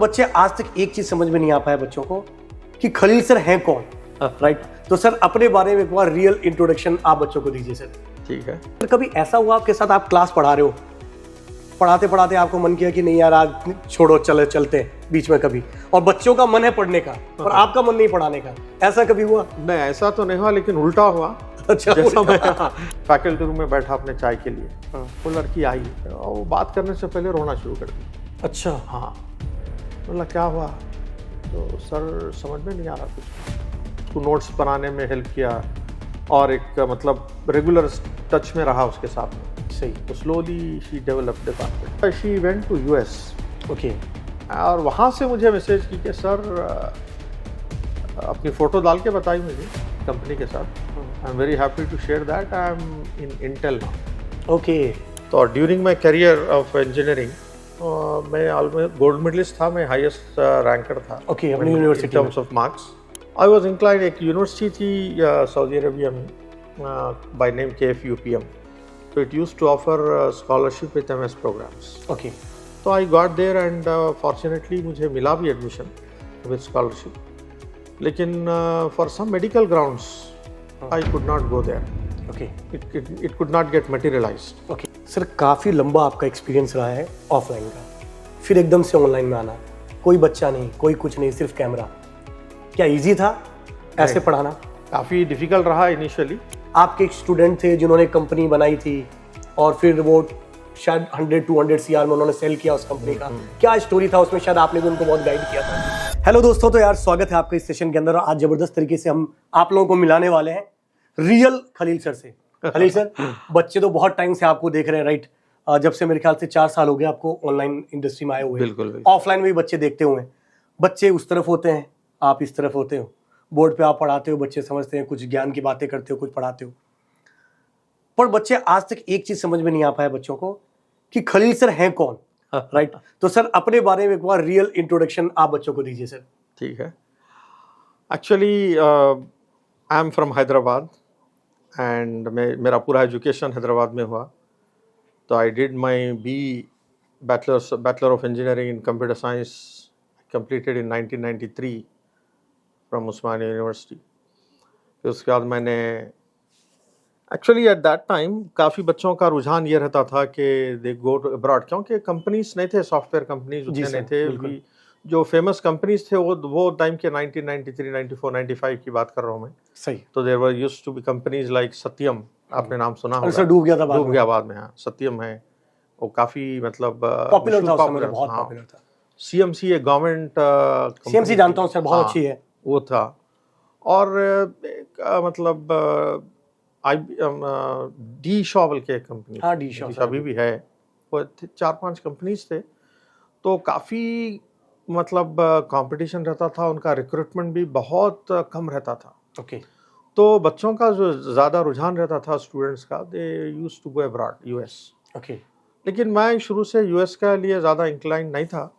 बच्चे आज तक एक चीज समझ में नहीं आ पाया बच्चों को कि खलील सर हैं कौन, राइट। तो सर अपने बारे में एक बार रियल इंट्रोडक्शन आप बच्चों को दीजिए सर। ठीक है। तो कभी ऐसा हुआ आपके साथ, आप क्लास पढ़ा रहे हो, पढ़ाते पढ़ाते आपको मन किया कि नहीं यार आज छोड़ो चलते हैं बीच में कभी, और बच्चों का मन है पढ़ने का और आपका मन नहीं पढ़ाने का, ऐसा कभी हुआ? नहीं, ऐसा तो नहीं हुआ, लेकिन उल्टा हुआ। अच्छा, जैसा मैं फैकल्टी रूम में बैठा अपने चाय के लिए, वो लड़की आई और वो बात करने से पहले रोना शुरू कर दी। अच्छा, हाँ। बोला क्या हुआ? तो सर समझ में नहीं आ रहा कुछ। उसको नोट्स बनाने में हेल्प किया और एक मतलब रेगुलर टच में रहा उसके साथ में। सही। तो slowly she developed the confidence. She went to US. Okay. और वहाँ से मुझे मैसेज की कि सर अपनी फ़ोटो डाल के बताई मुझे कंपनी के साथ। I am very happy to share that I am in Intel now. Okay. तो during my career of engineering मैं ऑलमोस्ट गोल्ड मेडलिस्ट था, मैं हाईएस्ट रैंकर था। ओके, अपनी university in terms of marks I was inclined. एक university थी Saudi Arabia में by name KFUPM। तो it used to offer scholarship with MS programmes. Okay. तो I got there and fortunately मुझे मिला भी एडमिशन विद स्कॉलरशिप, लेकिन for some medical grounds I could not go there. Okay. It could not get materialised. Okay sir, काफ़ी लंबा आपका experience रहा है ऑफलाइन का, फिर एकदम से ऑनलाइन में आना, कोई बच्चा नहीं, कोई कुछ नहीं, सिर्फ कैमरा। क्या इजी था ऐसे पढ़ाना? काफ़ी डिफिकल्ट रहा इनिशियली। आपके एक स्टूडेंट थे जिन्होंने कंपनी बनाई थी और फिर वो शायद 100-200 CR में उन्होंने सेल किया उस कंपनी का, क्या स्टोरी था उसमें? शायद आपने भी उनको बहुत गाइड किया था। हेलो दोस्तों, तो यार स्वागत है आपका इस सेशन के अंदर। आज जबरदस्त तरीके से हम आप लोगों को मिलाने वाले हैं रियल खलील सर से। खलील सर, बच्चे तो बहुत टाइम से आपको देख रहे हैं, राइट? जब से मेरे ख्याल से 4 साल हो गए आपको ऑनलाइन इंडस्ट्री में आए हुए। बिल्कुल। ऑफलाइन में भी बच्चे देखते हुए, बच्चे उस तरफ होते हैं, आप इस तरफ होते हो, बोर्ड पे आप पढ़ाते हो, बच्चे समझते हैं, कुछ ज्ञान की बातें करते हो, कुछ पढ़ाते हो, पर बच्चे आज तक एक चीज समझ में नहीं आ पाया बच्चों को कि खलील सर हैं कौन, राइट? तो सर अपने बारे में एक बार रियल इंट्रोडक्शन आप बच्चों को दीजिए सर। ठीक है। Actually I am from Hyderabad and मेरा पूरा एजुकेशन हैदराबाद में हुआ। तो I did my bachelor of engineering in computer science completed in 1993 from Osmania university. फिर उसके बाद मैंने एक्चुअली एट दैट टाइम काफ़ी बच्चों का रुझान ये रहता था कि दे गो टू अब्रॉड, क्योंकि कंपनीज नहीं थे, सॉफ्टवेयर कंपनीज उतने नहीं थे भी। जो फेमस कंपनीज थे वो टाइम के 1993, 94, 95 की बात कर रहा हूँ मैं। सही। तो there were used to be companies like Satyam, आपने नाम सुना होगा। सर डूब गया था बाद में। हाँ, सत्यम है, वो काफ़ी मतलब पॉपुलर था उस समय, बहुत पॉपुलर था। CMC एक गवर्नमेंट CMC जानता हूँ सर, बहुत अच्छी है वो था। और मतलब डी शॉवल के कंपनी, हाँ डी शॉवल अभी भी है, वो 4-5 कंपनीज थे। तो काफ़ी मतलब कंपटीशन रहता था, उनका रिक्रूटमेंट भी बहुत कम रहता था। ओके। तो बच्चों का जो ज़्यादा रुझान रहता था स्टूडेंट्स का, they used to go abroad, US। Okay. लेकिन मैं शुरू से US के लिए ज़्यादा इंक्लाइन नहीं था।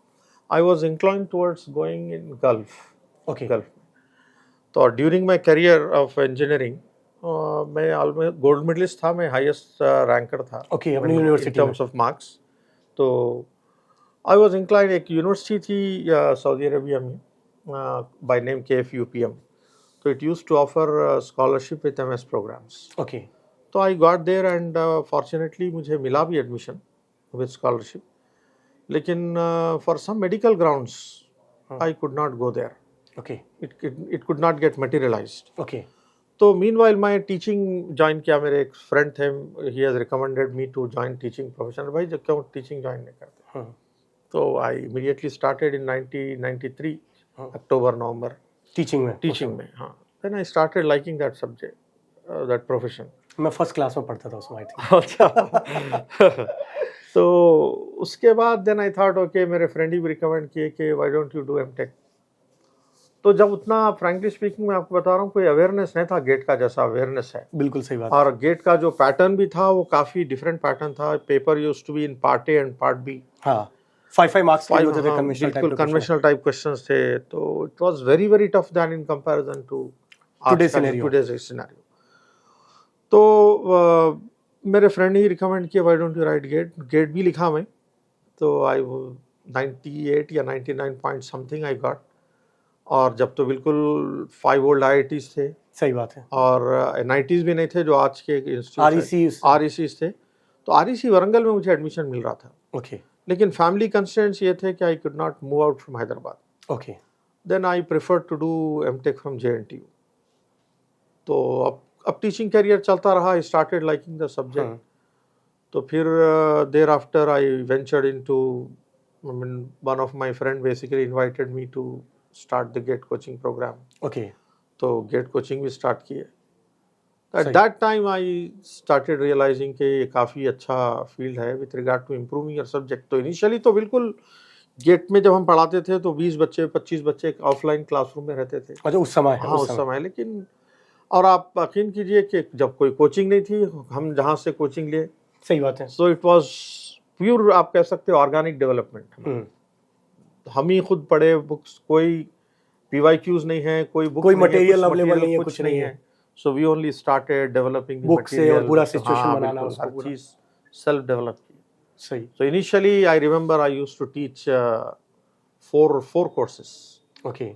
I was incline towards going in Gulf. Okay. Gulf. तो during my career of engineering मैं ऑलमोस्ट गोल्ड मेडलिस्ट था, मैं हाईएस्ट रैंकर था। ओके, अपनी university in terms of marks. तो आई वाज इंक्लाइंड। एक यूनिवर्सिटी थी सऊदी अरेबिया में बाय नेम KFUPM। तो it used to offer scholarship with MS programmes. Okay. तो I got there and fortunately मुझे मिला भी एडमिशन विद स्कॉलरशिप, लेकिन for some medical grounds I could not go there. Okay. It could not get materialised. Okay. तो meanwhile मैं teaching join किया। मेरे एक फ्रेंड थे, he has recommended me to join teaching profession. भाई जब क्यों टीचिंग ज्वाइन नहीं करते? तो I immediately started in 1993 October November teaching में। हाँ, then I started liking that subject, that profession. मैं फर्स्ट क्लास में पढ़ता था उसमें, आई थिंक। अच्छा। तो उसके बाद देन आई थॉट ओके, मेरे फ्रेंड ही रिकमेंड किए कि why don't you do MTech। तो जब उतना फ्रैंकली स्पीकिंग मैं आपको बता रहा हूँ, कोई अवेयरनेस नहीं था गेट का जैसा अवेयरनेस है। बिल्कुल सही बात। और गेट का जो पैटर्न भी था वो काफ़ी डिफरेंट पैटर्न था। Paper used to be in part A and part B। हाँ, 5 मार्क्स के होते थे, कन्वेंशनल टाइप क्वेश्चंस थे। तो it was very very tough then in comparison to today's scenario. तो मेरे फ्रेंड ही रिकमेंड किया why don't you write GATE. GATE भी लिखा मैं। तो आई 98 या 99 पॉइंट समथिंग आई गॉट। और जब तो बिल्कुल 5 ओल्ड IITs थे, सही बात है। और 90s भी नहीं थे जो आज के RECs RECs थे। तो REC वरंगल में मुझे एडमिशन मिल रहा था, ओके लेकिन फैमिली कंस्ट्रेंट्स ये थे कि I could not move out from Hyderabad. Okay then I prefer to do MTech from JNTU। तो अब टीचिंग करियर चलता रहा, I started liking the subject. तो फिर thereafter I ventured into, one of my friend basically invited me to start the GATE coaching programme. Okay तो GATE coaching भी start किए। At सही। That time I started realising कि ये काफ़ी अच्छा फील्ड है with regard to improving your subject. तो इनिशियली तो बिल्कुल गेट में जब हम पढ़ाते थे तो 20 बच्चे 25 बच्चे ऑफलाइन क्लासरूम में रहते थे। अच्छा उस समय हाँ उस समय, लेकिन और आप यकीन कीजिए कि जब कोई कोचिंग नहीं थी, हम जहाँ से कोचिंग लिए, सही बात है। सो इट वाज प्योर, आप कह सकते हो ऑर्गेनिक डेवलपमेंट। हम ही खुद पढ़े, बुक्स कोई PYQs नहीं है, कोई बुक, कोई मटेरियल अवेलेबल नहीं है, कुछ नहीं है। So we only started developing book से और पूरा सिचुएशन बनाना हर उसको पूरा। चीज सेल्फ डेवलप की। सही। So initially, I remember I used to teach four courses. Okay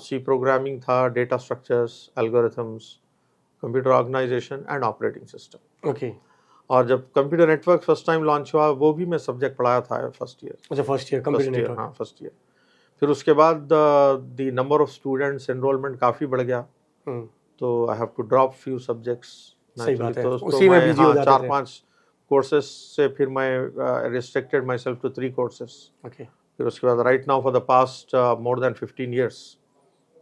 C programming था, data structures, algorithms, computer organization and operating system. Okay और जब computer network first time launch हुआ, वो भी मैं सब्जेक्ट पढ़ाया था फर्स्ट ईयर। अच्छा फर्स्ट ईयर कंप्यूटर नेटवर्क। हाँ फर्स्ट ईयर। फिर उसके बाद the number of students enrolment काफ़ी बढ़ गया, तो I have to drop few subjects. सही बात है, तो उसी में बिजी हो जाते थे। 4-5 कोर्सेस से फिर मैं restricted myself to 3 courses. Okay फिर उसके बाद right now for the past more than 15 years,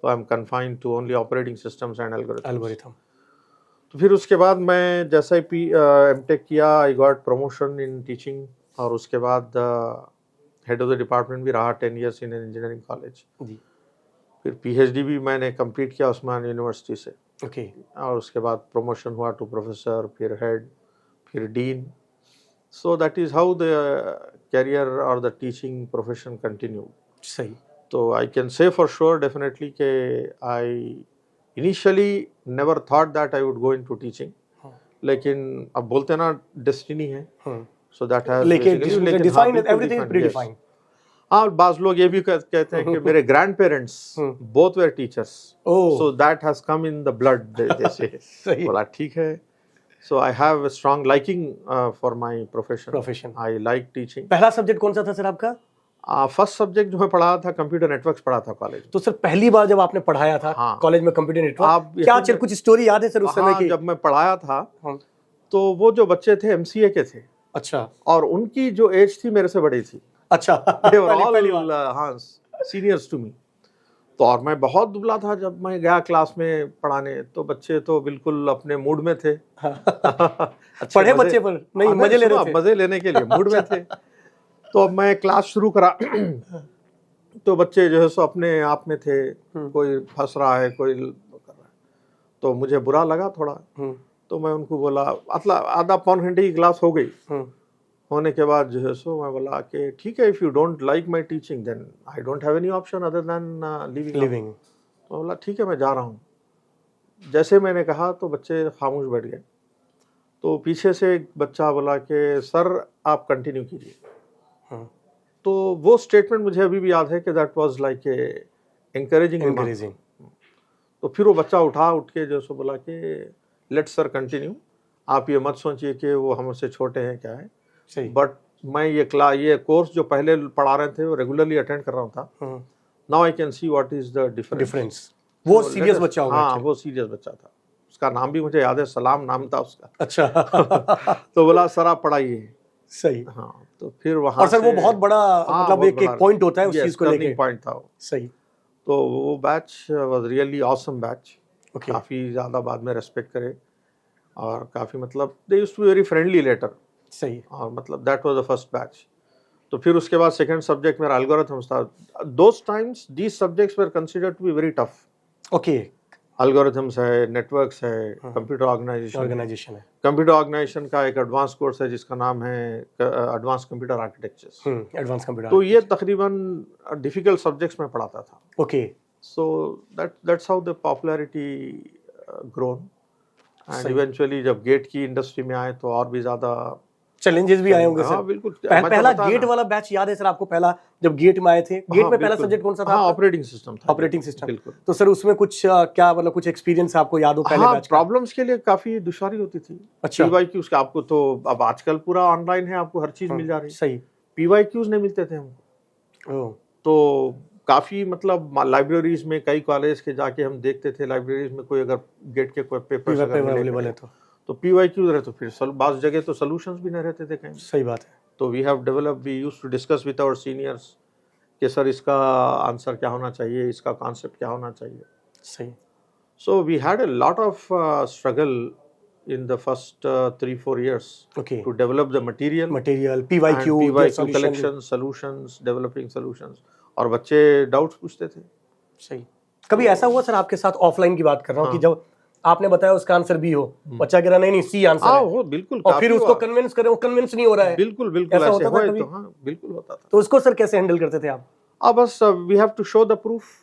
तो I am confined to only operating systems and algorithm. तो फिर उसके बाद मैं जैसे ही MTech किया, I got promotion in teaching, और उसके बाद हेड ऑफ द डिपार्टमेंट भी रहा 10 years इन इंजीनियरिंग कॉलेज। जी फिर PhD भी मैंने कंप्लीट किया उस्मान यूनिवर्सिटी से, ओके और उसके बाद प्रमोशन हुआ टू प्रोफेसर, फिर हेड, फिर dean. So that is how the career और द टीचिंग प्रोफेशन कंटिन्यू। सही। तो I can say for sure definitely कि I initially never thought that I would go into teaching, लेकिन अब बोलते ना डेस्टिनी है, सो दैट हैज लेकिन डिफाइंड, एवरीथिंग इज प्रीडिफाइंड। हाँ, बाज लोग ये भी कहते हैं कि मेरे grandparents both were teachers, so that has come in the blood जैसे। सही। बोला ठीक है। So I have a strong liking for my profession. I like teaching. पहला सब्जेक्ट कौन सा था सर आपका? फर्स्ट सब्जेक्ट जो मैं पढ़ा था कंप्यूटर नेटवर्क्स पढ़ा था कॉलेज। तो सर पहली बार जब आपने पढ़ाया था कॉलेज में कंप्यूटर नेटवर्क, क्या चल कुछ स्टोरी याद है सर उस समय की? जब मैं पढ़ाया था तो वो जो बच्चे थे MCA के थे। अच्छा। और उनकी जो एज थी मेरे से बड़ी थी। अच्छा। हाँ, सीनियर्स टू मी। तो और मैं बहुत दुबला था जब मैं गया क्लास में पढ़ाने, तो बच्चे तो बिल्कुल अपने मूड में थे। पढ़े बच्चे पर नहीं, मजे ले रहे थे। मजे लेने के लिए मूड में थे। तो अब मैं क्लास शुरू करा तो बच्चे जो है सो अपने आप में थे, कोई फंस रहा है, कोई कर रहा है। तो मुझे बुरा लगा थोड़ा, तो मैं उनको बोला, मतलब आधा पौन घंटे की क्लास हो गई। होने के बाद जो है सो मैं बोला कि ठीक है, if you don't like my teaching then I don't have any option other than leaving. तो बोला ठीक है, मैं जा रहा हूँ। जैसे मैंने कहा तो बच्चे खामोश बैठ गए। तो पीछे से एक बच्चा बोला कि सर आप कंटिन्यू कीजिए। तो वो स्टेटमेंट मुझे अभी भी याद है कि that was like a encouraging. तो फिर वो बच्चा उठ के जो सो बोला कि लेट्स सर कंटिन्यू, आप ये मत सोचिए कि वो हमसे छोटे हैं क्या है। सही। बट मैं ये कोर्स जो पहले पढ़ा रहे थे वो रेगुलरली अटेंड कर रहा था। Now I can see what is the difference. वो सीरियस बच्चा होगा। हाँ, वो सीरियस बच्चा था। उसका नाम भी मुझे याद है, सलाम नाम था उसका। अच्छा। तो बोला सर आप पढ़ाइए। सही। हाँ, तो फिर वहाँ और सर वो बहुत बड़ा मतलब एक पॉइंट होता है उस चीज को लेके। पॉइंट था वो। सही। तो वो batch was really awesome batch. काफ़ी ज़्यादा बाद में रेस्पेक्ट करे, और काफ़ी मतलब they used to be very friendly later. सही। और मतलब that was the first batch. तो फिर उसके बाद सेकंड सब्जेक्ट मेरा एल्गोरिथम्स था। Those times these subjects were considered to be very tough. Okay. Algorithms है, नेटवर्क्स है, कंप्यूटर ऑर्गेनाइजेशन है। कंप्यूटर ऑर्गेनाइजेशन का एक एडवांस कोर्स है जिसका नाम है advance computer architectures. Advance computer. तो ये तकरीबन डिफिकल्ट सब्जेक्ट्स में पढ़ाता था। Okay. So that's how the popularity grown, and eventually जब गेट की इंडस्ट्री में आए तो और भी ज़्यादा चैलेंजेस भी आए होंगे सर। हाँ बिल्कुल। पहला गेट वाला बैच याद है सर आपको? पहला जब गेट में आए थे, गेट में पहला सब्जेक्ट कौन सा था? ऑपरेटिंग सिस्टम था। Operating system. बिल्कुल। तो सर उसमें कुछ क्या मतलब कुछ एक्सपीरियंस आपको याद हो पहले हाँ, बैच का? प्रॉब्लम्स के लिए काफी दुश्वारी होती थी। अच्छा। PYQs का आपको तो अब आजकल पूरा ऑनलाइन है, आपको हर चीज मिल जा रही है। सही। PYQs नहीं मिलते थे हमको। तो काफी मतलब लाइब्रेरीज में कई कॉलेज के जाके हम देखते थे, लाइब्रेरीज में कोई अगर गेट के कोई पेपर्स अवेलेबल है तो PYQs रहे, तो फिर बाज़ जगह तो सॉल्यूशंस भी नहीं रहते थे कहीं। सही बात है। तो we used to discuss with our seniors कि सर इसका आंसर क्या होना चाहिए, इसका कॉन्सेप्ट क्या होना चाहिए। सही। So we had a lot of struggle in the first 3-4 years to develop the material, PYQ collection, solutions, developing solutions, और बच्चे डाउट्स पूछते थे। सही। कभी ऐसा हुआ सर आपके साथ, ऑफलाइन की बात कर रहा हूँ, कि जब आपने बताया उसका आंसर बी हो, बच्चा कह रहा नहीं सी आंसर है, वो बिल्कुल, और फिर उसको कन्विंस करें, वो कन्विंस नहीं हो रहा है। बिल्कुल बिल्कुल ऐसा होता था कभी? हाँ बिल्कुल होता था। तो उसको सर कैसे हैंडल करते थे आप? बस we have to show the proof,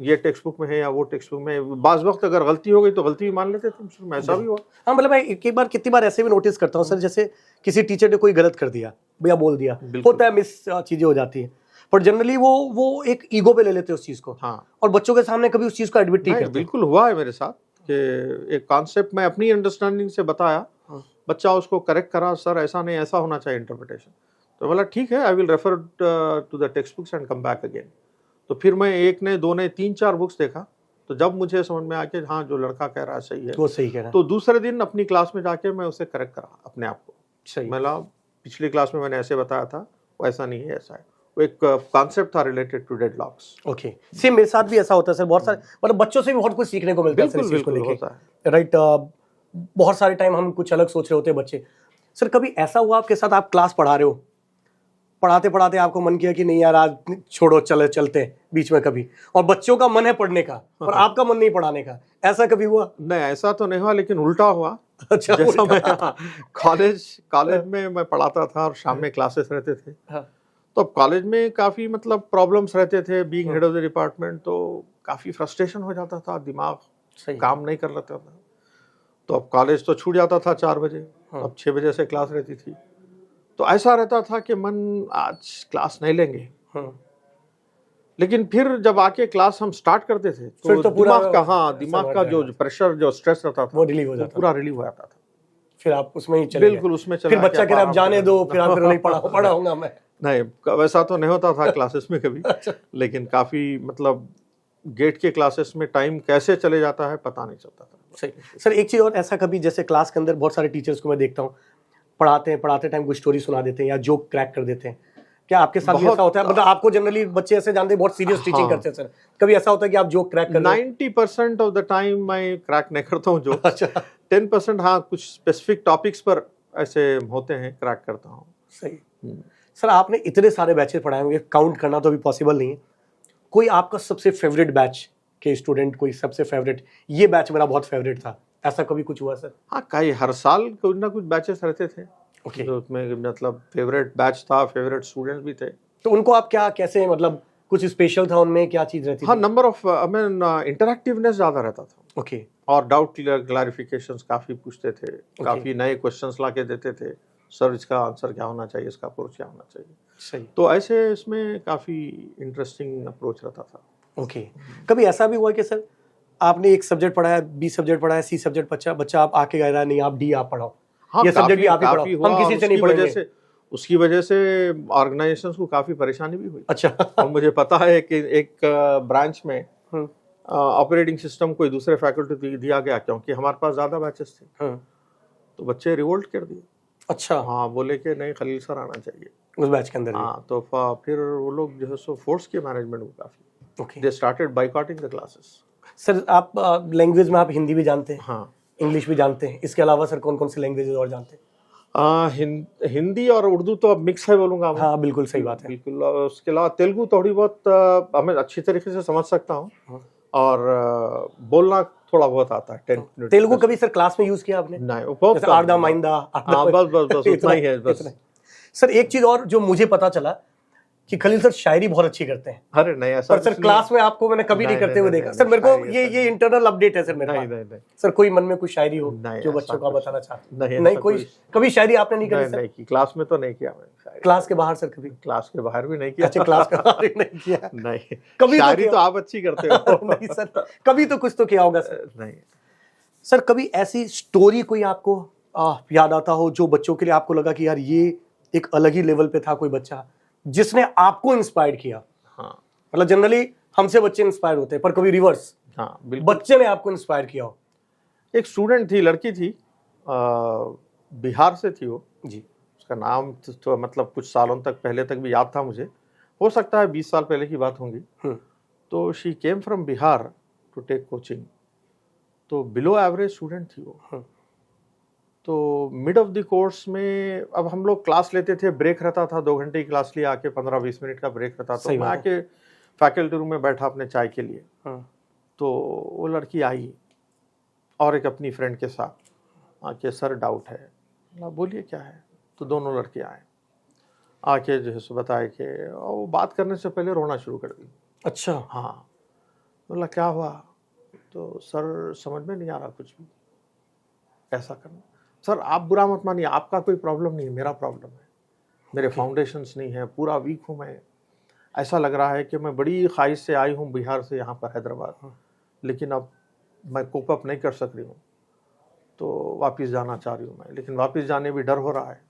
ये टेक्स्ट बुक में है या वो टेक्स्ट बुक में। बाज वक्त अगर गलती हो गई तो गलती भी मान लेते थे, ऐसा भी हुआ। हाँ मतलब मैं कितनी बार ऐसे भी नोटिस करता हूँ सर, जैसे किसी टीचर ने कोई गलत कर दिया भैया, बोल दिया, होता है, मिस चीजें हो जाती है, पर जनरली वो एक ईगो पे ले लेते हैं उस चीज को। हाँ। और बच्चों के सामने कभी उस चीज को एडमिट नहीं करते। बिल्कुल हुआ है मेरे साथ कि एक कॉन्सेप्ट मैं अपनी अंडरस्टैंडिंग से बताया, बच्चा उसको करेक्ट करा, सर ऐसा नहीं, ऐसा होना चाहिए इंटरप्रिटेशन। तो बोला ठीक है, I will refer to the text books and come back again. तो फिर मैं एक ने, दो ने, 3-4 बुक्स देखा, तो जब मुझे समझ में आ कि हाँ जो लड़का कह रहा है सही है, वो सही कह रहा है, तो दूसरे दिन अपनी क्लास में जाके मैं उसे करेक्ट करा अपने आप को। सही। मैं पिछली क्लास में मैंने ऐसे बताया था, वो ऐसा नहीं है, ऐसा है। वो एक कॉन्सेप्ट था related to deadlocks. Okay, same मेरे साथ भी ऐसा होता है सर, बहुत सारे मतलब बच्चों से भी बहुत कुछ सीखने को मिलता है इस चीज को लेके, राइट। बहुत सारे टाइम हम कुछ अलग सोच रहे होते हैं बच्चे। सर कभी ऐसा हुआ आपके साथ, आप क्लास पढ़ा रहे हो, पढ़ाते पढ़ाते आपको मन किया कि नहीं यार आज छोड़ो, चलते हैं बीच में कभी, और बच्चों का मन है पढ़ने का और आपका मन नहीं पढ़ाने का, ऐसा कभी हुआ? नहीं, ऐसा तो नहीं हुआ, लेकिन उल्टा हुआ। अच्छा, जैसा मैं कॉलेज में मैं पढ़ाता था और शाम में क्लासेस रहते थे। तो कॉलेज में काफी मतलब प्रॉब्लम्स रहते थे, being head of the department, तो काफी फ्रस्ट्रेशन हो जाता था, दिमाग काम नहीं कर लेता था। तो अब कॉलेज तो छूट जाता था 4 बजे, अब 6 बजे से क्लास रहती थी। तो ऐसा रहता था कि मन आज क्लास नहीं लेंगे, लेकिन फिर जब आके क्लास हम स्टार्ट करते थे तो दिमाग का जो प्रेशर, जो स्ट्रेस रहता था, वो रिलीव हो जाता, पूरा रिलीव हो जाता था। फिर आप उसमें ही चले, बिल्कुल उसमें चले। फिर बच्चा कह रहा है अब जाने दो, फिर आप नहीं पढ़ाऊंगा मैं। नहीं, वैसा तो नहीं होता था क्लासेस में कभी। लेकिन काफी मतलब गेट के क्लासेस में टाइम कैसे चले जाता है पता नहीं चलता था। सही। सर एक चीज और, ऐसा कभी जैसे क्लास के अंदर बहुत सारे टीचर्स को मैं देखता हूँ, पढ़ाते टाइम कोई स्टोरी सुना देते हैं या जोक क्रैक कर देते हैं, क्या आपके साथ भी ऐसा होता है? मतलब आपको जनरली बच्चे ऐसे जानते हैं बहुत सीरियस टीचिंग करते हैं सर, कभी ऐसा होता है कि आप जोक क्रैक कर? 90% ऑफ द टाइम मैं क्रैक नहीं करता हूँ जोक। अच्छा। 10% हाँ कुछ स्पेसिफिक टॉपिक्स पर ऐसे होते हैं, क्रैक करता हूँ। सही। सर आपने इतने सारे बैचेस पढ़ाए होंगे, काउंट करना तो अभी पॉसिबल नहीं है, कोई आपका सबसे फेवरेट बैच के स्टूडेंट, कोई सबसे फेवरेट, ये बैच मेरा बहुत फेवरेट था, ऐसा कभी कुछ हुआ सर? हाँ, कई हर साल कुछ ना कुछ बैचेस रहते थे। ओके। तो उसमें मतलब फेवरेट बैच था, फेवरेट स्टूडेंट्स भी थे। तो उनको आप क्या कैसे, मतलब कुछ स्पेशल था उनमें, क्या चीज रहती थी? हाँ, नंबर ऑफ इंटरैक्टिवनेस ज्यादा रहता था। ओके। और डाउट क्लैरिफिकेशंस काफी पूछते थे, काफी नए क्वेश्चंस लाके देते थे, सर इसका आंसर क्या होना चाहिए, इसका अप्रोच क्या होना चाहिए। सही। तो ऐसे इसमें काफी इंटरेस्टिंग अप्रोच रहता था। ओके। कभी ऐसा भी हुआ कि सर आपने एक सब्जेक्ट पढ़ाया, बी सब्जेक्ट पढ़ाया, सी सब्जेक्ट बच्चा आप आके कह रहा है नहीं आप डी आप पढ़ाओ, ये सब्जेक्ट भी आप ही पढ़ाओ, हम किसी से नहीं पढ़ेंगे। उसकी वजह से ऑर्गेनाइजेशंस को काफी परेशानी भी हुई। अच्छा। और मुझे पता है कि एक ब्रांच में ऑपरेटिंग सिस्टम कोई दूसरे फैकल्टी दिया गया, क्योंकि हमारे पास ज्यादा बैचेस थे, तो बच्चे रिवोल्ट कर दिए। अच्छा। हाँ, बोले कि नहीं खलील सर आना चाहिए उस बैच के अंदर। हाँ, तो फिर वो लोग जो है सो फोर्स किए मैनेजमेंट को काफी। Okay. They started boycotting the classes. Sir आप लैंग्वेज में आप हिंदी भी जानते हैं? हाँ। इंग्लिश भी जानते हैं, इसके अलावा सर कौन कौन सी लैंग्वेजेस और जानते हैं? हिंदी और उर्दू तो अब मिक्स है बोलूंगा। हाँ बिल्कुल सही बात है। बिल्कुल। उसके अलावा तेलुगु थोड़ी बहुत हमें अच्छी तरीके से समझ सकता हूँ, और बोलना थोड़ा बहुत आता है। तेलुगु कभी सर क्लास में यूज किया आपने? नहीं, बहुत आर्दा माइंदा। बस उतना ही है बस। सर एक चीज और जो मुझे पता चला, कि खलील सर शायरी बहुत अच्छी करते हैं, अरे नहीं ऐसा पर सर कुछ क्लास में आपको मैंने कभी नहीं नहीं, करते हुए नहीं, देखा। नहीं, सर मेरे को शायरी ये इंटरनल अपडेट है सर मेरे नहीं पास। नहीं नहीं सर कोई मन में कुछ शायरी हो नहीं, जो ऐसा बच्चों का कुछ बताना चाहते नहीं, नहीं ऐसा कोई कोई- कभी शायरी आपने नहीं करी नहीं सर? नहीं की क्लास में तो नहीं किया मैंने शायरी। क्लास के बाहर सर कभी? क्लास के बाहर भी नहीं किया। अच्छा, क्लास के बाहर ही नहीं किया। नहीं कभी तो शायरी किया। तो आप अच्छी करते हो। नहीं सर, कभी तो कुछ तो किया होगा सर। नहीं सर कभी ऐसी स्टोरी कोई आपको याद आता हो जो बच्चों के लिए आपको लगा कि यार ये एक अलग ही लेवल पे था, कोई बच्चा जिसने आपको इंस्पायर किया? हाँ मतलब जनरली हमसे बच्चे इंस्पायर होते हैं, पर कभी रिवर्स हाँ बिल्कुल। बच्चे ने आपको इंस्पायर किया हो? एक स्टूडेंट थी, लड़की थी, बिहार से थी वो। जी। उसका नाम तो मतलब कुछ सालों तक पहले तक भी याद था मुझे, हो सकता है 20 साल पहले की बात होंगी। तो she came from Bihar to take coaching. तो बिलो एवरेज स्टूडेंट थी वो। तो मिड ऑफ द कोर्स में अब हम लोग क्लास लेते थे, ब्रेक रहता था, 2 घंटे की क्लास लिया, आके 15-20 मिनट का ब्रेक रहता था। सही तो मैं बात है। आके फैकल्टी रूम में बैठा अपने चाय के लिए। तो वो लड़की आई और एक अपनी फ्रेंड के साथ आके, सर डाउट है। बोलिए क्या है? तो दोनों लड़के आए, आके जो है सो बताए कि वो बात करने से पहले रोना शुरू कर दी। अच्छा। हाँ। बोला क्या हुआ? तो सर समझ में नहीं आ रहा कुछ भी, ऐसा करना। सर आप बुरा मत मानिए, आपका कोई प्रॉब्लम नहीं है, मेरा प्रॉब्लम है। मेरे फाउंडेशंस नहीं है, पूरा वीक हूँ मैं। ऐसा लग रहा है कि मैं बड़ी ख्वाहिश से आई हूँ बिहार से यहाँ पर हैदराबाद, लेकिन अब मैं कोप अप नहीं कर सक रही हूँ, तो वापस जाना चाह रही हूँ मैं, लेकिन वापस जाने भी डर हो रहा है।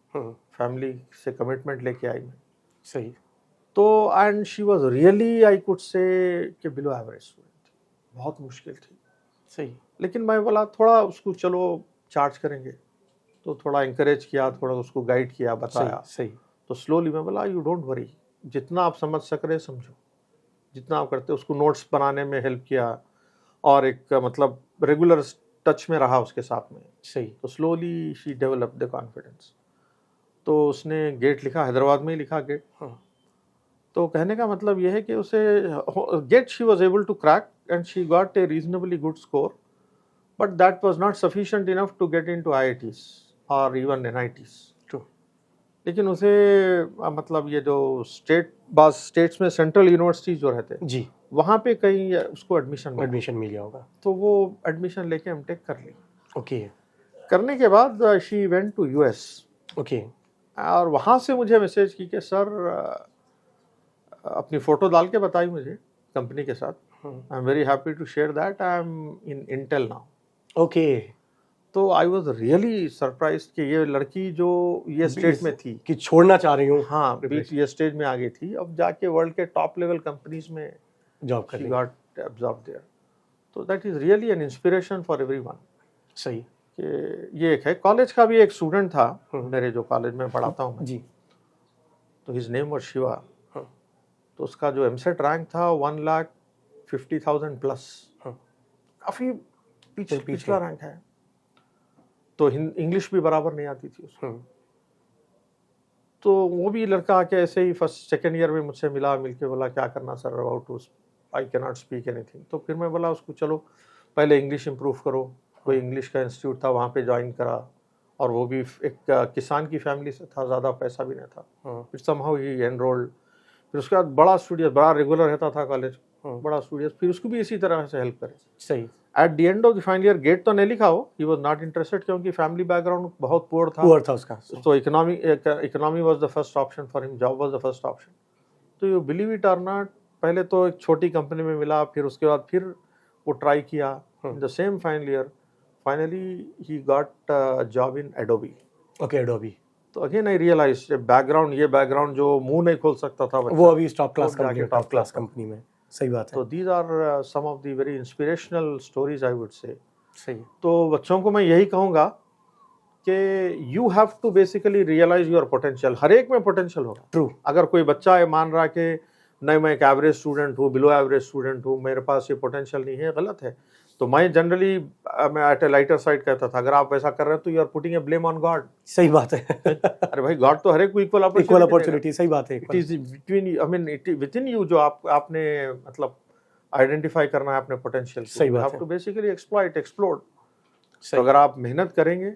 फैमिली से कमिटमेंट लेके आई मैं। सही। तो and she was really, I could say कि बिलो एवरेज स्टूडेंट, बहुत मुश्किल थी। सही। लेकिन मैं बोला थोड़ा उसको चलो चार्ज करेंगे, तो थोड़ा इंकरेज किया, थोड़ा उसको गाइड किया, बताया। सही। तो स्लोली मैं बोला यू डोंट वरी, जितना आप समझ सक रहे समझो, जितना आप करते। उसको नोट्स बनाने में हेल्प किया और एक मतलब रेगुलर टच में रहा उसके साथ में। सही। तो slowly she develop the confidence. तो उसने गेट लिखा, हैदराबाद में ही लिखा गेट। तो कहने का मतलब यह है कि उसे GATE she was able to crack and she got a reasonably good score, but that was not sufficient enough to get into IITs और इवन एनआईटीज। लेकिन उसे मतलब ये जो स्टेट्स में सेंट्रल यूनिवर्सिटीज जो रहते हैं जी, वहाँ पे कहीं उसको एडमिशन मिल गया होगा। तो वो एडमिशन लेके एमटेक कर ली। ओके। करने के बाद she went to US. Okay. और वहाँ से मुझे मैसेज की कि सर, अपनी फ़ोटो डाल के बताई मुझे कंपनी के साथ, I am very happy to share that I am in Intel now. Okay. तो आई वॉज रियली सरप्राइज कि ये लड़की जो ये स्टेट में थी कि छोड़ना चाह रही हूँ, हाँ, बीच ये स्टेज में आ गई थी, अब जाके वर्ल्ड के टॉप लेवल कंपनीज में जॉब कर शी रही। Got absorb there. तो that is really an inspiration for everyone. सही। कि ये एक है। कॉलेज का भी एक स्टूडेंट था मेरे, जो कॉलेज में पढ़ाता हूँ मैं, जी। तो हिज नेम वाज शिवा। तो उसका जो एमसेट रैंक था 1,50,000 प्लस, काफ़ी पिछला रैंक है। तो इंग्लिश भी बराबर नहीं आती थी उसको। तो वो भी लड़का आके ऐसे ही फर्स्ट सेकेंड ईयर में मुझसे मिलके बोला क्या करना sir, about to I can not speak anything. तो फिर मैं बोला उसको चलो पहले इंग्लिश इम्प्रूव करो। कोई इंग्लिश का इंस्टीट्यूट था, वहाँ पे ज्वाइन करा, और वो भी एक किसान की फैमिली से था, ज़्यादा पैसा भी नहीं था। फिर समहाउ ही एनरोल्ड। फिर उसके बाद बड़ा स्टूडियस, बड़ा रेगुलर रहता था कॉलेज, बड़ा स्टूडियस। फिर उसको भी इसी तरह से हेल्प करे। सही। At the end of the final year GATE तो नहीं लिखा हो, ही वाज नॉट इंटरेस्टेड, क्योंकि फैमिली बैकग्राउंड बहुत पुअर था उसका। तो economy was the first option for him, job was the first option. तो यू बिलीव इट और नॉट, पहले तो एक छोटी कंपनी में मिला, फिर उसके बाद फिर वो ट्राई किया in the same final year. Finally he got job in Adobe. Okay, Adobe. तो अगेन आई रियलाइज बैकग्राउंड, ये बैकग्राउंड जो मुंह नहीं खोल सकता था वो अभी टॉप क्लास कंपनी में। सही बात है। तो these are some of the very inspirational stories I would say. सही। तो बच्चों को मैं यही कहूँगा कि you have to basically realise your potential. हर एक में पोटेंशियल होगा। ट्रू। अगर कोई बच्चा है मान रहा कि नहीं मैं एक एवरेज स्टूडेंट हूँ, बिलो एवरेज स्टूडेंट हूँ, मेरे पास ये पोटेंशियल नहीं है, गलत है। तो मैं जनरली मैं एट ए लाइटर साइड कहता था, अगर आप ऐसा कर रहे हैं तो you are putting a blame on God. सही बात है। अरे भाई, गॉड तो हर एक को इक्वल अपॉर्चुनिटी। सही बात है। It is between, I mean it with in you, जो आपने मतलब आइडेंटिफाई करना है अपने पोटेंशियल। सही बात है। To basically exploit, explore. तो अगर आप मेहनत करेंगे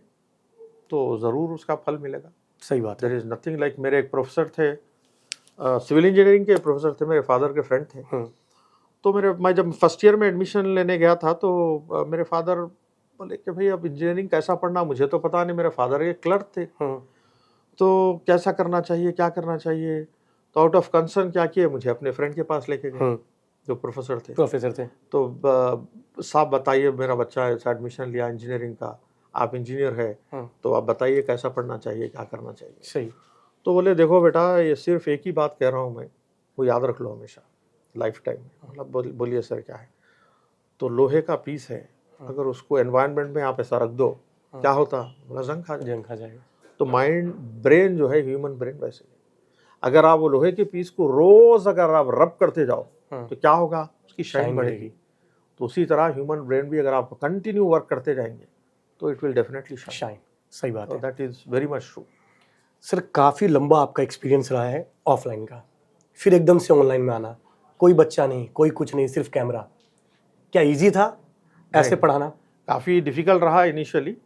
तो ज़रूर उसका फल मिलेगा। सही बात है। देयर इज नथिंग लाइक, मेरे एक प्रोफेसर थे, सिविल इंजीनियरिंग के प्रोफेसर थे, मेरे फादर के फ्रेंड थे। तो मैं जब फर्स्ट ईयर में एडमिशन लेने गया था तो मेरे फादर बोले कि भाई अब इंजीनियरिंग कैसा पढ़ना, मुझे तो पता नहीं, मेरे फादर एक क्लर्क थे। तो कैसा करना चाहिए, क्या करना चाहिए, तो आउट ऑफ कंसर्न क्या किए, मुझे अपने फ्रेंड के पास लेके गए जो प्रोफेसर थे। तो साहब बताइए, मेरा बच्चा ऐसा एडमिशन लिया इंजीनियरिंग का, आप इंजीनियर है, तो आप बताइए कैसा पढ़ना चाहिए, क्या करना चाहिए। सही। तो बोले देखो बेटा, ये सिर्फ एक ही बात कह रहा हूँ मैं, वो याद रख लो हमेशा लाइफ टाइम में। मतलब बोलिए सर क्या है, तो लोहे का पीस है, अगर उसको एनवायरनमेंट में आप ऐसा रख दो क्या होता, बोला जंग खा जाएगा। तो माइंड ब्रेन जो है, ह्यूमन ब्रेन वैसे है, अगर आप वो लोहे के पीस को रोज अगर आप रब करते जाओ तो क्या होगा, उसकी शाइन बढ़ेगी। तो उसी तरह ह्यूमन ब्रेन भी अगर आप कंटिन्यू वर्क करते जाएंगे तो इट विल डेफिनेटली शाइन। सही बात है, that is very much true. Sir काफ़ी लंबा आपका एक्सपीरियंस रहा है ऑफलाइन का, फिर एकदम से ऑनलाइन में आना, कोई बच्चा नहीं, कोई कुछ नहीं, सिर्फ कैमरा, क्या इजी था ऐसे पढ़ाना? काफ़ी डिफिकल्ट रहा इनिशियली,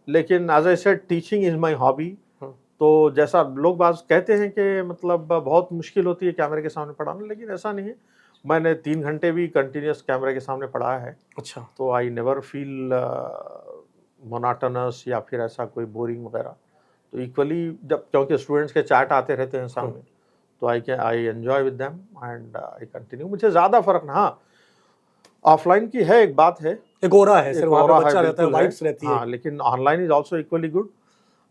लेकिन as I said teaching is my hobby. तो जैसा लोग बात कहते हैं कि मतलब बहुत मुश्किल होती है कैमरे के सामने पढ़ाना, लेकिन ऐसा नहीं है। मैंने 3 घंटे भी कंटिन्यूस कैमरे के सामने पढ़ाया है। अच्छा। तो आई नेवर फील मोनाटनस या फिर ऐसा कोई बोरिंग वगैरह। तो इक्वली जब, क्योंकि स्टूडेंट्स के चैट आते रहते हैं सामने, तो I enjoy with them and I continue. मुझे ज़्यादा फर्क ना, हाँ ऑफलाइन की है एक बात है, एक और है सर, वहाँ पे बच्चा रहता है, वाइब्स रहती है। हाँ, लेकिन online is also equally good.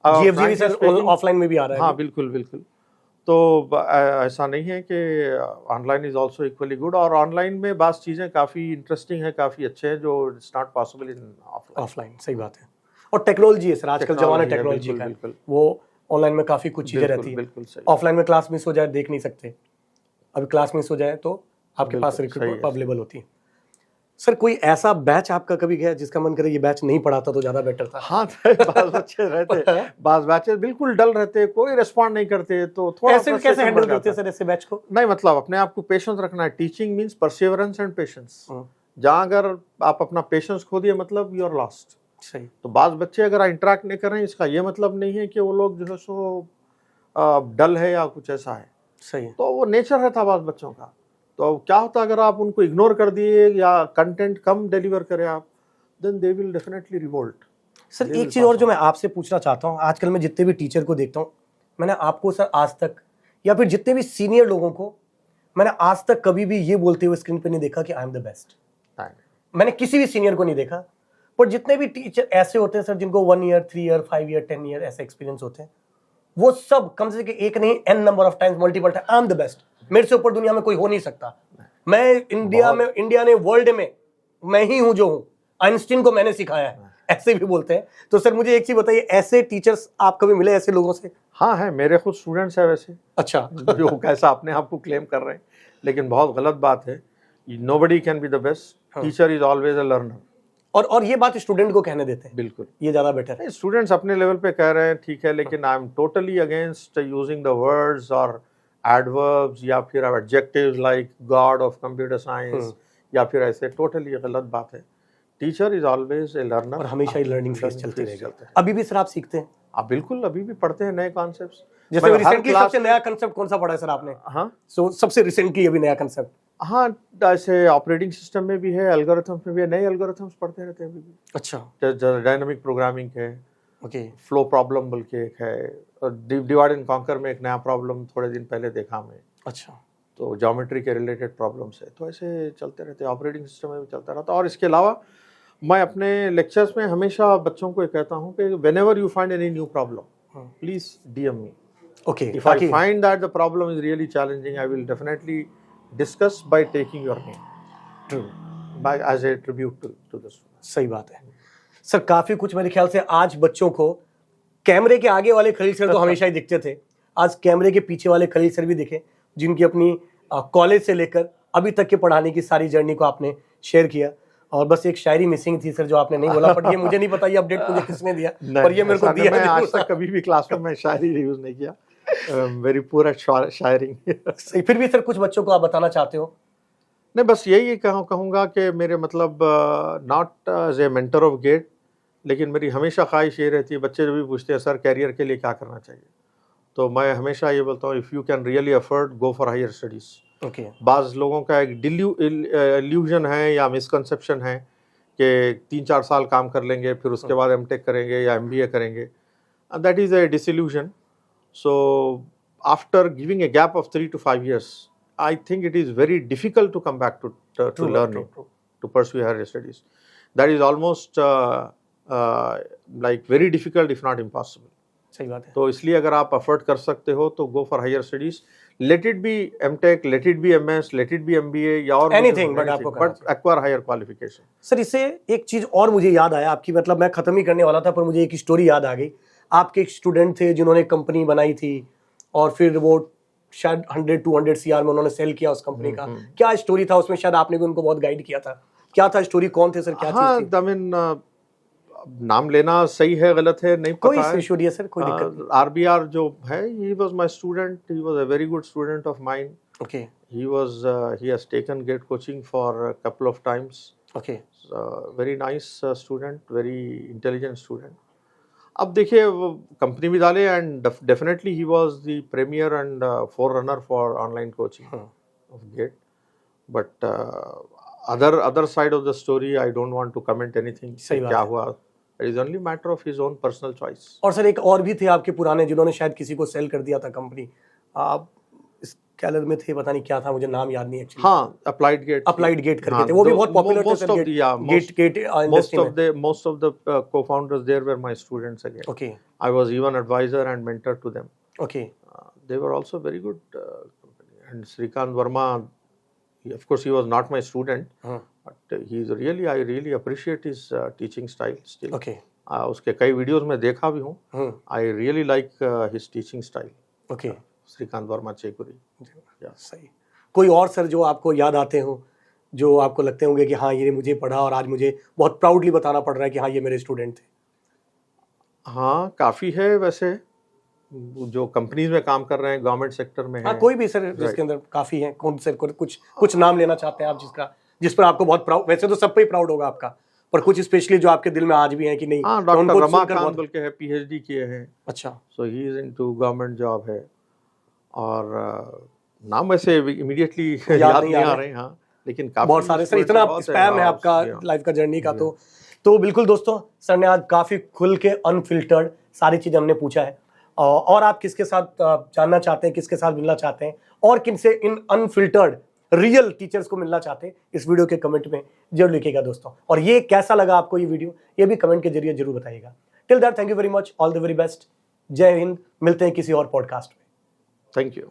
GFG भी सर ऑफलाइन में भी आ रहा है। हाँ बिल्कुल बिल्कुल। तो ऐसा नहीं है कि online is also equally good, और ऑनलाइन में बात चीज़ें काफ़ी इंटरेस्टिंग है, काफ़ी अच्छे हैं, जो it's not possible in offline. सही बात है। और टेक्नोलॉजी है सर, आजकल जमाना टेक्नोलॉजी का है, वो ऑनलाइन में काफ़ी कुछ चीज़ें रहती है। ऑफलाइन में क्लास मिस हो जाए देख नहीं सकते, अभी क्लास मिस हो जाए तो आपके पास रिकॉर्ड अवेलेबल होती है। सर कोई ऐसा बैच आपका कभी गया जिसका मन करे ये बैच नहीं पढ़ाता तो ज्यादा बेटर था? हाँ, बाज बच्चे रहते, बाज बैचेस बिल्कुल डल रहते, कोई रिस्पॉन्ड नहीं करते, तो थोड़ा ऐसे कैसे हैंडल करते सर ऐसे बैच को? नहीं, मतलब अपने आप को पेशेंस रखना है। Teaching means perseverance and patience. जहाँ अगर आप अपना पेशेंस खो दिए, मतलब यू आर लॉस्ट। सही। तो बाज बच्चे अगर इंटरेक्ट नहीं कर रहे हैं, इसका ये मतलब नहीं है कि वो लोग जो है सो डल है या कुछ ऐसा है। सही। तो वो नेचर है था बाज बच्चों का। तो क्या होता अगर आप उनको इग्नोर कर दिए या कंटेंट कम डिलीवर करें आप, then they will definitely revolt. Sir एक चीज़ और जो मैं आपसे पूछना चाहता हूँ, आजकल मैं जितने भी टीचर को देखता हूँ, मैंने आपको सर आज तक या फिर जितने भी सीनियर लोगों को मैंने आज तक कभी भी ये बोलते हुए स्क्रीन पे नहीं देखा कि आई एम द बेस्ट। मैंने किसी भी सीनियर को नहीं देखा। पर जितने भी टीचर ऐसे होते हैं सर जिनको 1 ईयर 3 ईयर 5 ईयर 10 ईयर ऐसे एक्सपीरियंस होते हैं, वो सब कम से कम एक नहीं n number of times multiple time I am the best, मेरे से ऊपर दुनिया में कोई हो नहीं सकता, मैं इंडिया ने वर्ल्ड में मैं ही हूं जो हूं, आइंस्टीन को मैंने सिखाया है, ऐसे भी बोलते हैं। तो सर मुझे एक चीज बताइए, ऐसे टीचर्स आप कभी मिले ऐसे लोगों से? हाँ है, मेरे खुद स्टूडेंट्स है वैसे। अच्छा। जो कैसा अपने आप को क्लेम कर रहे हैं, लेकिन बहुत गलत बात है। Nobody can be the best, teacher is always a learner. और ये बात स्टूडेंट को कहने देते हैं, बिल्कुल ये ज्यादा बेटर है। स्टूडेंट्स अपने लेवल पे कह रहे हैं ठीक है, लेकिन I am totally against using the words और एडवर्ब्स या फिर adjectives like God of computer science या फिर ऐसे, टोटली गलत बात है। Teacher is always a learner, और हमेशा ही लर्निंग फेज चलती रहेगी। अभी भी सर आप सीखते हैं? आप बिल्कुल अभी भी पढ़ते हैं नए कॉन्सेप्ट्स। जैसे रिसेंटली सबसे नया कांसेप्ट कौन सा पढ़ा है सर आपने? हाँ, सो सबसे रिसेंटली अभी नया कांसेप्ट? हाँ, ऐसे ऑपरेटिंग सिस्टम में भी है, एल्गोरिथम्स में भी है, नए एल्गोरिथम्स पढ़ते रहते हैं अभी भी। अच्छा। डायनामिक प्रोग्रामिंग है, ओके, फ्लो प्रॉब्लम बोल के एक है, और डिवाइड एंड कॉन्कर में एक नया प्रॉब्लम थोड़े दिन पहले देखा मैं। अच्छा। तो ज्योमेट्री के रिलेटेड प्रॉब्लम्स है, तो ऐसे चलते रहते हैं, ऑपरेटिंग सिस्टम में भी चलता रहता है। और इसके अलावा मैं अपने लेक्चर्स में हमेशा बच्चों को कहता हूँ कि whenever you find any new problem, please DM me. Okay. If I find that the problem is really challenging, I will definitely discuss by taking your name. True. By as a tribute to this. सही बात है sir. काफी कुछ मेरे ख्याल से आज बच्चों को कैमरे के आगे वाले खलील सर तो हमेशा ही दिखते थे, आज कैमरे के पीछे वाले खलील सर भी दिखे, जिनकी अपनी कॉलेज से लेकर अभी तक के पढ़ाने की सारी जर्नी को आपने शेयर किया। और बस एक शायरी मिसिंग थी सर जो आपने नहीं बोला, पर ये मुझे नहीं पता ये अपडेट मुझे किसने दिया, पर ये मेरे को दिया। मैं आज तक कभी भी क्लास में शायरी यूज नहीं किया, वेरी पुअर शायरिंग। सही। फिर भी सर कुछ बच्चों को आप बताना चाहते हो? नहीं, बस यही कहूँगा कि मेरे मतलब not as a mentor of GATE, लेकिन मेरी हमेशा ख्वाहिश ये रहती है, बच्चे जो भी पूछते हैं सर कैरियर के लिए क्या करना चाहिए, तो मैं हमेशा ये बोलता हूँ, if you can really afford, go for higher studies. Okay. बाज़ लोगों का एक इल्यूजन है या मिसकंसेप्शन है कि 3-4 साल काम कर लेंगे, फिर उसके बाद एमटेक करेंगे या एमबीए करेंगे। That is a disillusion. So after giving a gap of 3 to 5 years, I think it is very difficult to come back to learning, to pursue higher studies. That is almost like very difficult, if not impossible. सही बात है। तो इसलिए अगर आप afford कर सकते हो तो go for higher studies, let it be MTech, let it be MS, let it be MBA या और Anything, but आपको करना चाहिए। Acquire higher qualification. सर इससे एक चीज और मुझे याद आया आपकी, मतलब मैं खत्म ही करने वाला था पर मुझे एक स्टोरी याद आ गई। आपके एक स्टूडेंट थे जिन्होंने कंपनी बनाई थी और फिर वो शायद 100-200 सीआर में उन्होंने सेल किया उस कंपनी का। क्या स्टोरी था उसमें? शायद आपने भी उनको बहुत गाइड किया था। क्या था स्टोरी? कौन थे सर? क्या हाँ, चीज थी? I mean, नाम लेना सही है गलत है नहीं कोई पता है। इशू नहीं है सर, कोई दिक्कत नहीं। आरबीआर जो है, he was my student, he was a very good student of mine. Okay he has taken GATE coaching for a couple of times. Okay Very nice student, very intelligent student. अब देखिए, वो company भी डाले and definitely he was the premier and forerunner for online coaching of GATE, but other side of the story I don't want to comment anything सही बात क्या है। हुआ। It is only matter of his own personal choice. और sir एक और भी थे आपके पुराने जिन्होंने शायद किसी को सेल कर दिया था कंपनी। आप इस कैलर में थे, पता नहीं क्या था, मुझे नाम याद नहीं एक्चुअली। हाँ, अप्लाइड गेट करके थे, वो भी बहुत पॉपुलर थे sir. most of the co-founders there were my students again. Okay I was even advisor and mentor to them. Okay They were also very good company. And Srikant Verma, of course, he was not my student, but I really appreciate his teaching style still. Okay उसके कई videos में देखा भी हूँ। I really like his teaching style. Okay Srikanth Varma Chekuri. सही। कोई और sir जो आपको याद आते हो, जो आपको लगते होंगे कि हाँ ये मुझे पढ़ा और आज मुझे बहुत प्राउडली बताना पड़ रहा है कि हाँ ये मेरे स्टूडेंट थे? हाँ, काफ़ी है वैसे, जो कंपनीज में काम कर रहे हैं, गवर्नमेंट सेक्टर में हाँ है। कोई भी सर जिसके अंदर काफ़ी हैं। कौन सर कुछ नाम लेना चाहते हैं आप जिस पर आपको बहुत प्राउड? वैसे तो सब पे ही प्राउड होगा आपका, पर कुछ स्पेशली जो आपके दिल में आज भी हैं कि नहीं? हाँ, डॉक्टर रमाकांत बोल के है, पीएचडी किए हैं। अच्छा। So he is into government job है। और नाम वैसे इमीडिएटली याद नहीं आ रहे। हाँ, लेकिन काफी बहुत सारे सर, इतना स्पैम है आपका लाइफ का जर्नी का। तो बिल्कुल दोस्तों, सर ने आज काफी खुल के अनफिल्टर्ड सारी चीजें हमने पूछा है। और आप किसके साथ जानना चाहते हैं, किसके साथ मिलना चाहते हैं और किनसे इन अनफिल्टर्ड रियल टीचर्स को मिलना चाहते हैं, इस वीडियो के कमेंट में जरूर लिखिएगा दोस्तों। और ये कैसा लगा आपको ये वीडियो, ये भी कमेंट के जरिए जरूर बताइएगा। Till that, thank you very much, all the very best, जय हिंद। मिलते हैं किसी और पॉडकास्ट में। Thank you.